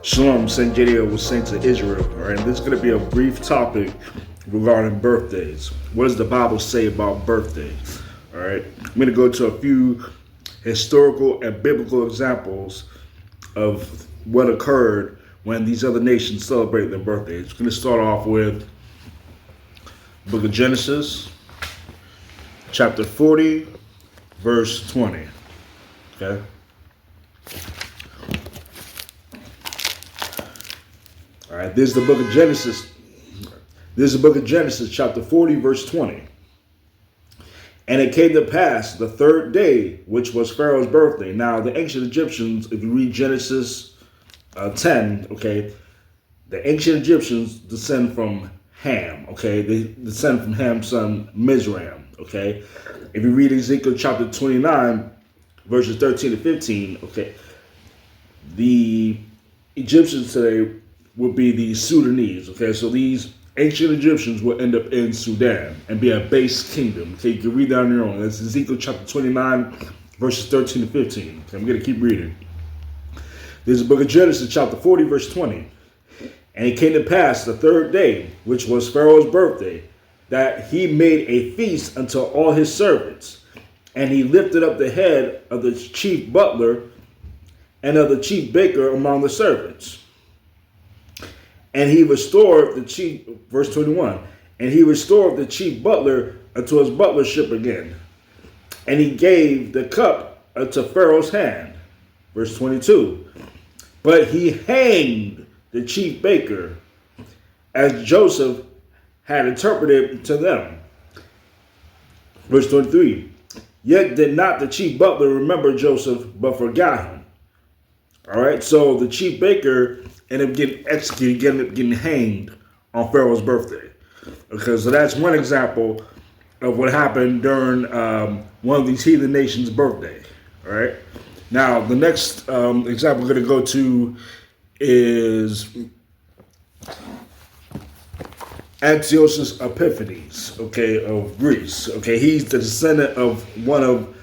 Shalom, Saint Jadiel was sent to Israel. All right, this is going to be a brief topic regarding birthdays. What does the Bible say about birthdays? All right, I'm going to go to a few historical and biblical examples of what occurred when these other nations celebrate their birthdays. I'm going to start off with the book of Genesis, chapter 40, verse 20. Okay. All right, this is the book of Genesis. This is the book of Genesis, chapter 40, verse 20. And it came to pass the third day, which was Pharaoh's birthday. Now, the ancient Egyptians, if you read Genesis 10, okay, the ancient Egyptians descend from Ham, okay? They descend from Ham's son Mizraim, okay? If you read Ezekiel chapter 29, verses 13 to 15, okay, the Egyptians today would be the Sudanese, okay? So these ancient Egyptians will end up in Sudan and be a base kingdom, okay? You can read that on your own. That's Ezekiel chapter 29, verses 13 to 15. Okay, I'm going to keep reading. This is the book of Genesis, chapter 40, verse 20. And it came to pass the third day, which was Pharaoh's birthday, that he made a feast unto all his servants. And he lifted up the head of the chief butler and of the chief baker among the servants. And he restored the chief, verse 21, and he restored the chief butler unto his butlership again. And he gave the cup unto Pharaoh's hand. Verse 22. But he hanged the chief baker, as Joseph had interpreted to them. Verse 23. Yet did not the chief butler remember Joseph, but forgot him. All right, so the chief baker ended up getting executed, ended up getting hanged on Pharaoh's birthday. Okay, so that's one example of what happened during one of these heathen nations' birthday. All right, now the next example we're going to go to is Antiochus Epiphanes, okay, of Greece. Okay, he's the descendant of one of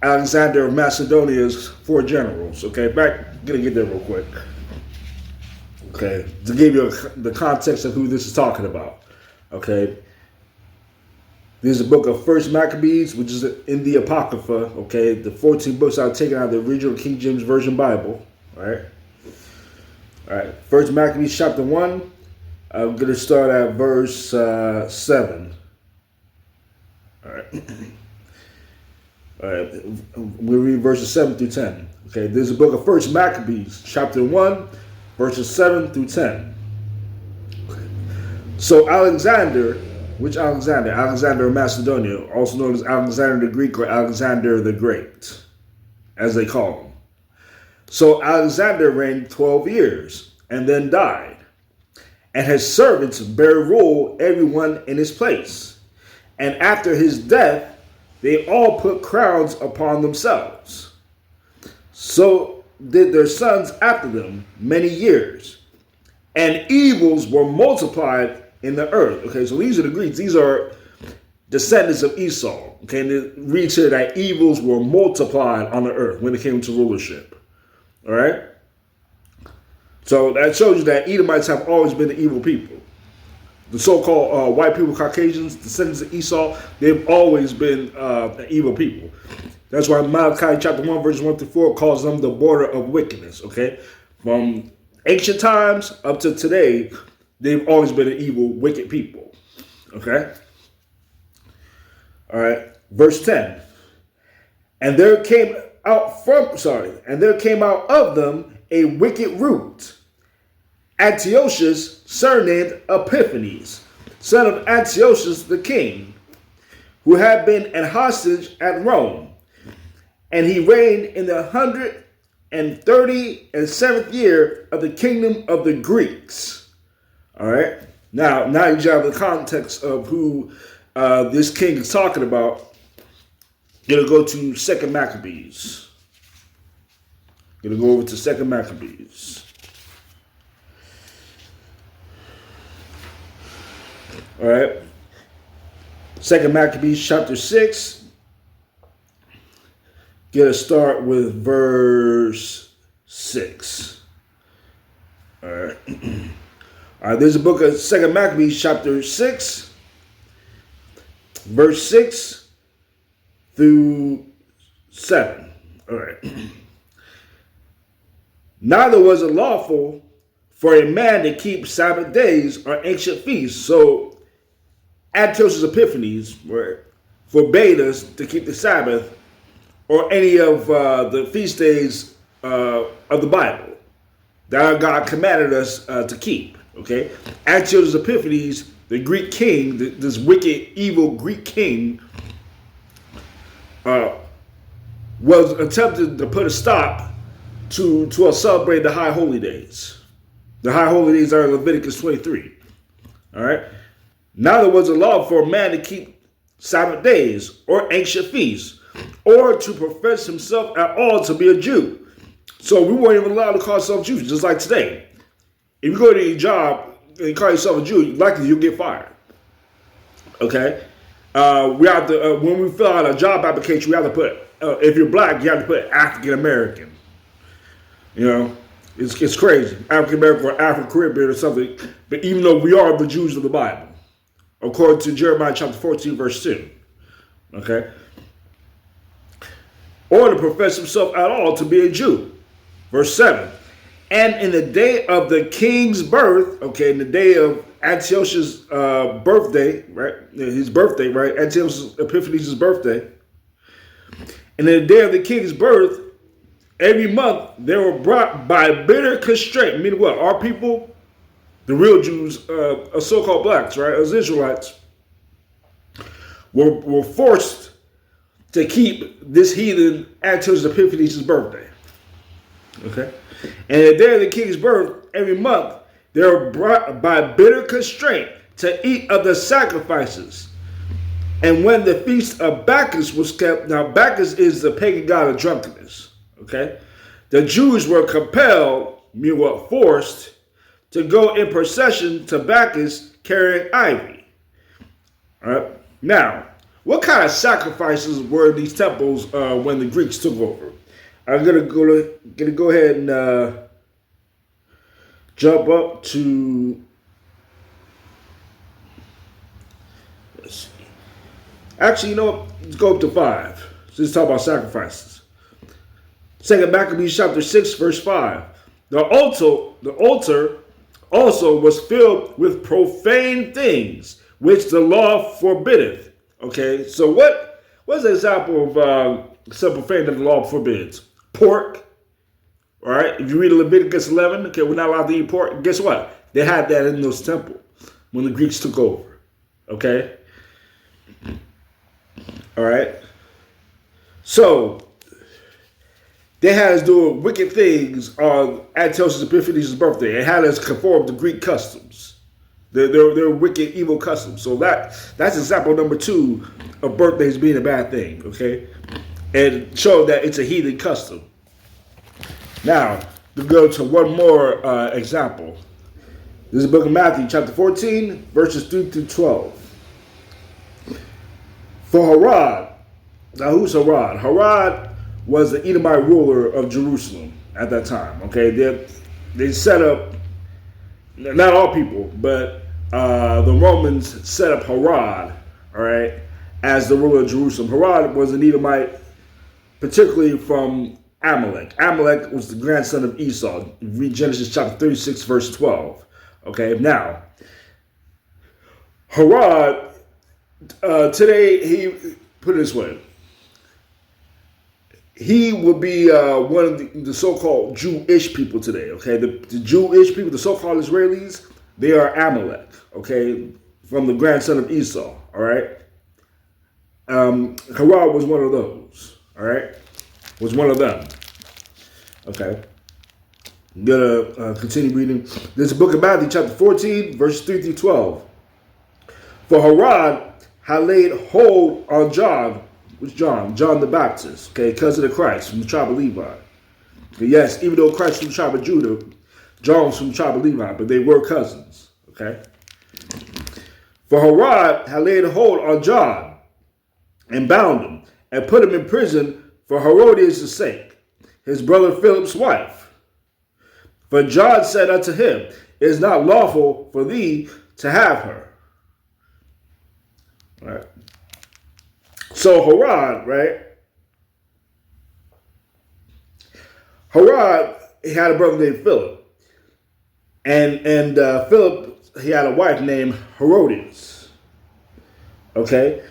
Alexander of Macedonia's four generals. Okay, gonna get there real quick. Okay, to give you the context of who this is talking about. Okay, this is a book of First Maccabees, which is in the Apocrypha. Okay, the 14 books are taken out of the original King James Version Bible. All right. First Maccabees chapter 1. I'm gonna start at verse 7. All right. All right, we'll read verses 7 through 10. Okay, there's a book of First Maccabees, chapter 1, verses 7 through 10. Okay. So Alexander, which Alexander? Alexander of Macedonia, also known as Alexander the Greek or Alexander the Great, as they call him. So Alexander reigned 12 years and then died, and his servants bare rule everyone in his place. And after his death, they all put crowns upon themselves. So did their sons after them many years. And evils were multiplied in the earth. Okay, so these are the Greeks. These are descendants of Esau. Okay, and it reads here that evils were multiplied on the earth when it came to rulership. All right? So that shows you that Edomites have always been the evil people. The so-called white people, Caucasians, descendants of Esau, they've always been evil people. That's why Malachi chapter 1, verses 1 through 4 calls them the border of wickedness, okay? From ancient times up to today, they've always been an evil, wicked people, okay? All right, verse 10. And there came out of them a wicked root, Antiochus, surnamed Epiphanes, son of Antiochus the king, who had been an hostage at Rome. And he reigned in the 137th year of the kingdom of the Greeks. All right. Now you have the context of who this king is talking about. You're going to go to 2 Maccabees. You're going to go over to 2 Maccabees. All right. 2 Maccabees chapter 6. Get a start with verse 6. All right. All right, there's a book of 2 Maccabees, chapter 6, verse 6 through 7. All right. Neither was it lawful for a man to keep Sabbath days or ancient feasts. So Antiochus Epiphanes forbade us to keep the Sabbath or any of the feast days of the Bible that our God commanded us to keep. Okay, Antiochus Epiphanes, the Greek king, this wicked, evil Greek king, was attempted to put a stop to celebrate the high holy days. The high holy days are Leviticus 23. All right. Neither was it law for a man to keep Sabbath days or ancient feasts, or to profess himself at all to be a Jew. So we weren't even allowed to call ourselves Jews, just like today. If you go to your job and you call yourself a Jew, likely you'll get fired. Okay? We have to, when we fill out a job application, we have to put, if you're black, you have to put African American. You know, it's crazy. African American or African Caribbean or something. But even though we are the Jews of the Bible, according to Jeremiah chapter 14, verse 2. Okay? Or to profess himself at all to be a Jew. Verse 7. And in the day of the king's birth, okay, in the day of Antiochus' birthday, right? His birthday, right? Antiochus Epiphanes' birthday. And in the day of the king's birth, every month they were brought by bitter constraint. Meaning what? Our people, the real Jews, so-called blacks, right? As Israelites, were forced to keep this heathen Antiochus Epiphanes' birthday. Okay? And the day of the king's birth, every month, they were brought by bitter constraint to eat of the sacrifices. And when the feast of Bacchus was kept, now Bacchus is the pagan god of drunkenness. Okay? The Jews were compelled, meanwhile forced, to go in procession to Bacchus carrying ivy. All right? Now, what kind of sacrifices were these temples when the Greeks took over? I'm gonna go ahead and jump up to. Let's see. Actually, you know what? Let's go up to 5. So let's talk about sacrifices. 2 Maccabees chapter 6, verse 5. The altar also was filled with profane things, which the law forbiddeth. Okay, so what's an example of some profane that the law forbids? Pork. All right, if you read Leviticus 11, okay, we're not allowed to eat pork. Guess what? They had that in those temples when the Greeks took over. Okay. All right. So they had us doing wicked things on Antiochus Epiphanes' birthday. They had us conform to Greek customs. They're wicked, evil customs. So that's example number 2 of birthdays being a bad thing. Okay. And show that it's a heathen custom. Now, we go to one more example. This is the book of Matthew, chapter 14, verses 3 through 12. For Herod, now who's Herod? Herod was the Edomite ruler of Jerusalem at that time. Okay, they set up, not all people, but the Romans set up Herod, all right, as the ruler of Jerusalem. Herod was an Edomite, particularly from Amalek. Amalek was the grandson of Esau. Read Genesis chapter 36, verse 12. Okay, now, Herod, today, he, put it this way, he would be one of the so-called Jewish people today, okay? The Jewish people, the so-called Israelis, they are Amalek, okay, from the grandson of Esau, all right? Herod was one of those, all right? Was one of them. Okay. I'm going to continue reading. This is the book of Matthew, chapter 14, verses 3 through 12. For Herod had laid hold on John, John the Baptist, okay, cousin of Christ from the tribe of Levi. Okay, yes, even though Christ was from the tribe of Judah, John was from the tribe of Levi, but they were cousins, okay? For Herod had laid hold on John and bound him and put him in prison for Herodias' sake, his brother Philip's wife, For John said unto him, it is not lawful for thee to have her. Right. So Herod, right? Herod, he had a brother named Philip. And Philip, he had a wife named Herodias. Okay?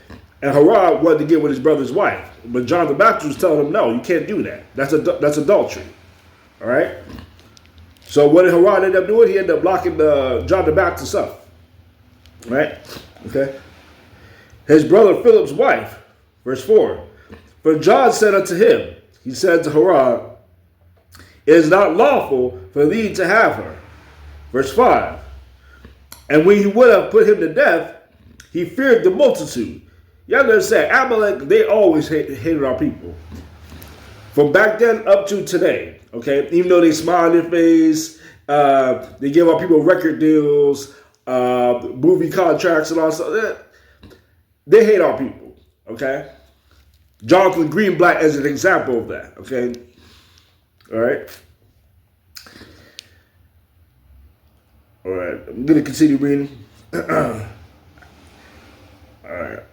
And Herod wanted to get with his brother's wife. But John the Baptist was telling him, no, you can't do that. That's adultery. All right? So what did Herod end up doing? He ended up locking John the Baptist up. Right? Okay? His brother Philip's wife, verse 4. For John said unto him, he said to Herod, it is not lawful for thee to have her. Verse 5. And when he would have put him to death, he feared the multitude. Y'all understand, Amalek, they always hated our people. From back then up to today, okay? Even though they smile on their face, they give our people record deals, movie contracts and all stuff. They hate our people, okay? Jonathan Greenblatt is an example of that, okay? All right? All right, I'm going to continue reading. All right.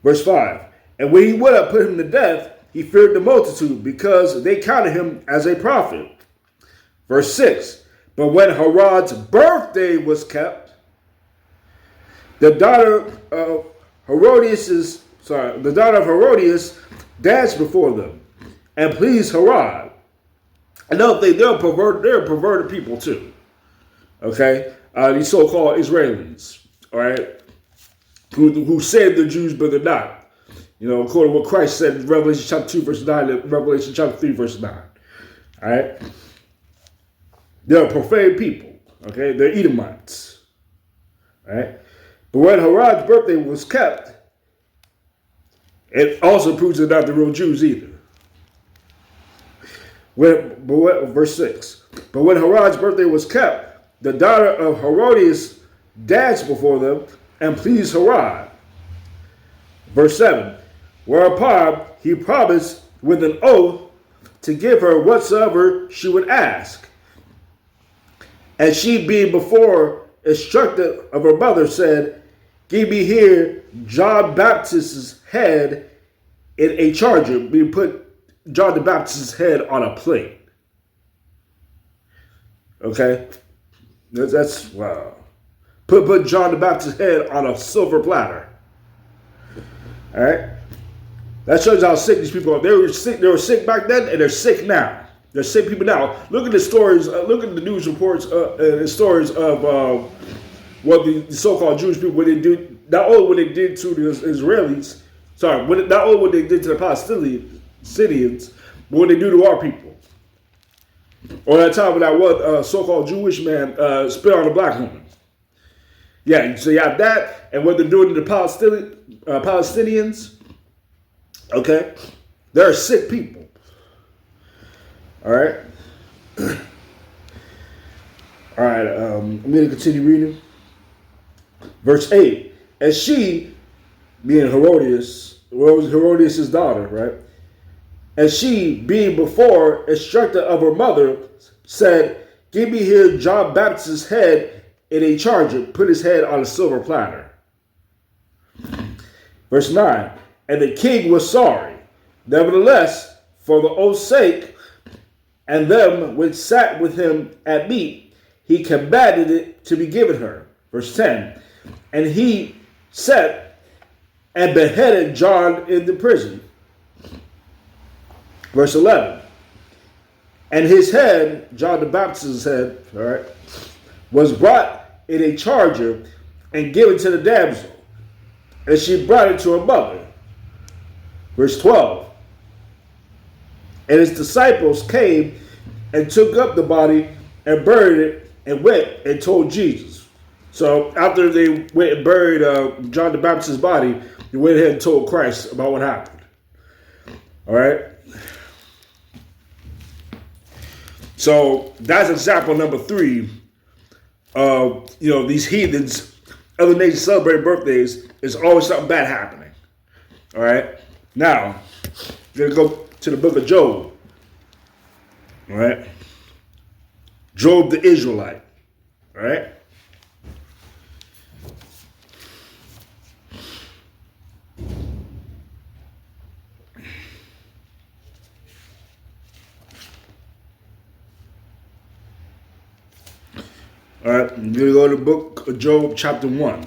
Verse 5. And when he would have put him to death, he feared the multitude because they counted him as a prophet. Verse 6. But when Herod's birthday was kept, the daughter of Herodias danced before them and pleased Herod. Another thing, they're perverted people too. Okay, these so-called Israelis, all right, who saved the Jews but they're not. You know, according to what Christ said in Revelation chapter 2 verse 9 and Revelation chapter 3 verse 9. All right, they're profane people. Okay, they're Edomites. All right, but when Herod's birthday was kept, it also proves they're not the real Jews either. Verse 6. But when Herod's birthday was kept, the daughter of Herodias danced before them and pleased Herod. Verse 7. Whereupon he promised with an oath to give her whatsoever she would ask. And she, being before instructed of her mother, said, give me here John Baptist's head in a charger. We put John the Baptist's head on a plate. Okay? That's wow. Put John the Baptist's head on a silver platter. All right? That shows how sick these people are. They were sick back then, and they're sick now. They're sick people now. Look at the stories. Look at the news reports and stories of what the so-called Jewish people, what they do. Not only what they did to the Israelis. Sorry, not only what they did to the Palestinians, but what they do to our people. Or that time when that one so-called Jewish man spit on a black woman. Yeah, so you have that, and what they're doing to the Palestinians. Okay, they're sick people. All right. All right. I'm going to continue reading. Verse 8. And she, being Herodias, was Herodias' daughter, right? And she, being before instructed of her mother, said, give me here John Baptist's head in a charger, put his head on a silver platter. Verse 9. And the king was sorry. Nevertheless, for the oath's sake, and them which sat with him at meat, he commanded it to be given her. Verse 10. And he set and beheaded John in the prison. Verse 11. And his head, John the Baptist's head, all right, was brought in a charger and given to the damsel. And she brought it to her mother. Verse 12. And his disciples came and took up the body and buried it and went and told Jesus. So after they went and buried John the Baptist's body, they went ahead and told Christ about what happened. All right. So that's example number 3 of, these heathens, other nations celebrating birthdays. There's always something bad happening. All right. Now, we're going to go to the book of Job. All right. Job the Israelite. All right. All right, I'm going to go to the book of Job, chapter 1.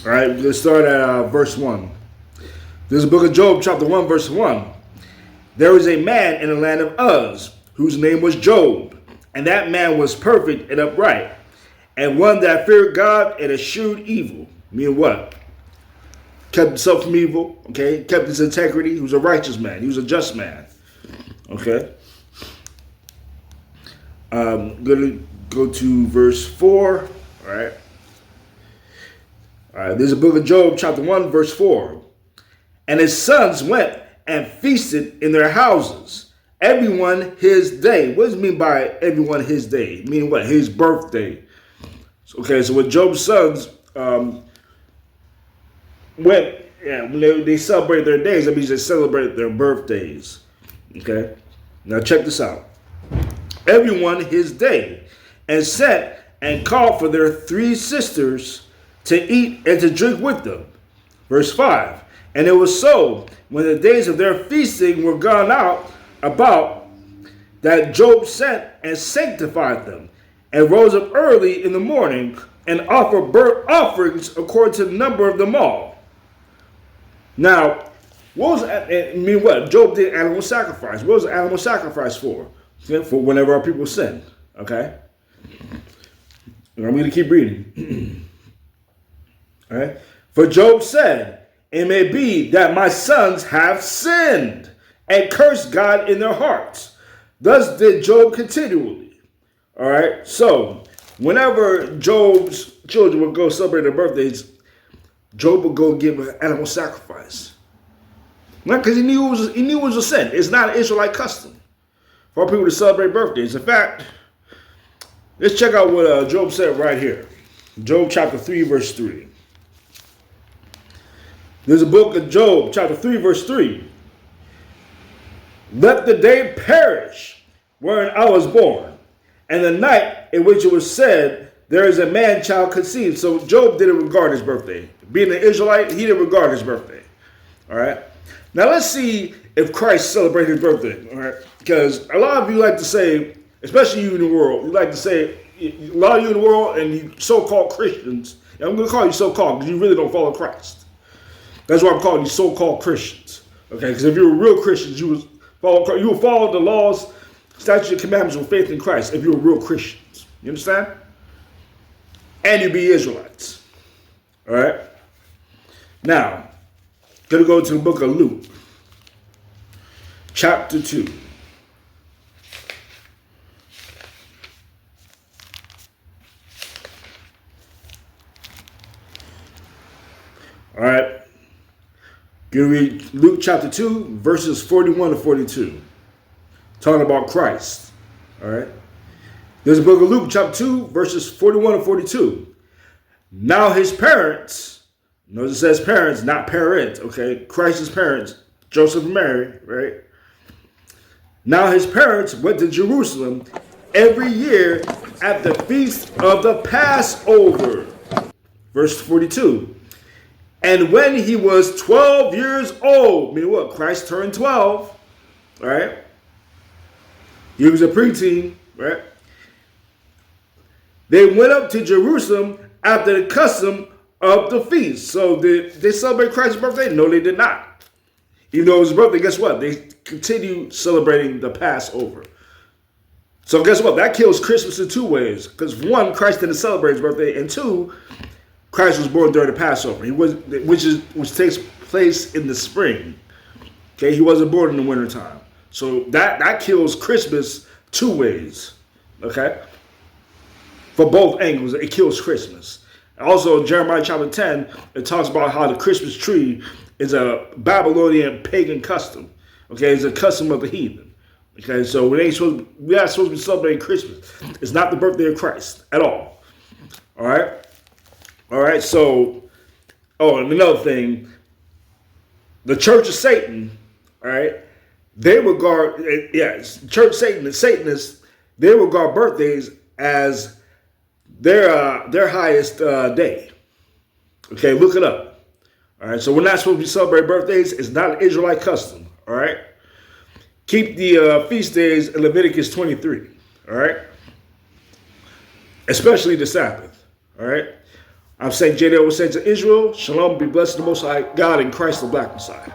All right, we're going to start at verse 1. This is the book of Job, chapter 1, verse 1. There was a man in the land of Uz, whose name was Job, and that man was perfect and upright, and one that feared God and eschewed evil. Meaning what? Kept himself from evil, okay? Kept his integrity. He was a righteous man. He was a just man. Okay. I'm going to go to verse 4. All right. All right. There's a book of Job, chapter 1, verse 4. And his sons went and feasted in their houses, everyone his day. What does it mean by everyone his day? Meaning what? His birthday. Okay. So when Job's sons went, when they celebrate their days, that means they celebrate their birthdays. Okay, now check this out. Everyone his day, and sent and called for their 3 sisters to eat and to drink with them. Verse 5. And it was so, when the days of their feasting were gone out about, that Job sent and sanctified them, and rose up early in the morning, and offered burnt offerings according to the number of them all. Now, what was Job did animal sacrifice. What was the animal sacrifice for? For whenever our people sin. Okay? And I'm going to keep reading. All right? For Job said, it may be that my sons have sinned and cursed God in their hearts. Thus did Job continually. All right? So, whenever Job's children would go celebrate their birthdays, Job would go give an animal sacrifice. Not because he knew it was a sin. It's not an Israelite custom for people to celebrate birthdays. In fact, let's check out what Job said right here. Job chapter 3, verse 3. There's a book of Job, chapter 3, verse 3. Let the day perish wherein I was born, and the night in which it was said, there is a man child conceived. So Job didn't regard his birthday. Being an Israelite, he didn't regard his birthday. All right? Now let's see if Christ celebrated his birthday. All right? Because a lot of you like to say, especially you in the world, you like to say, a lot of you in the world and you so-called Christians, and I'm going to call you so-called because you really don't follow Christ. That's why I'm calling you so-called Christians. Okay? Because if you were real Christians, you would follow the laws, statutes, and commandments with faith in Christ if you were real Christians. You understand? And you'd be Israelites. All right? Now, going to go to the book of Luke, chapter 2. All right. Going to read Luke chapter 2, verses 41 to 42. Talking about Christ. All right. There's a book of Luke chapter 2, verses 41 to 42. Now his parents, notice it says parents, not parent, okay? Christ's parents, Joseph and Mary, right? Now his parents went to Jerusalem every year at the feast of the Passover. Verse 42. And when he was 12 years old, meaning what? Christ turned 12, right? He was a preteen, right? They went up to Jerusalem after the custom of the feast. So did they celebrate Christ's birthday? No, they did not. Even though it was his birthday, guess what? They continued celebrating the Passover. So guess what? That kills Christmas in 2 ways. Because 1, Christ didn't celebrate his birthday, and 2, Christ was born during the Passover, which takes place in the spring. Okay, he wasn't born in the wintertime. So that kills Christmas 2 ways. Okay? For both angles, it kills Christmas. Also, Jeremiah chapter 10, it talks about how the Christmas tree is a Babylonian pagan custom. Okay, it's a custom of the heathen. Okay, so we're not supposed to be celebrating Christmas. It's not the birthday of Christ at all. All right? All right, so, and another thing, the Church of Satan, all right, they regard, church Satanists, they regard birthdays as their highest day. Okay, look it up. All right, so we're not supposed to celebrate birthdays. It's not an Israelite custom. All right, keep the feast days in Leviticus 23. All right, especially the Sabbath. All right, I'm Saint JD, Saints of Israel. Shalom, be blessed, the Most High God in Christ, the Black Messiah.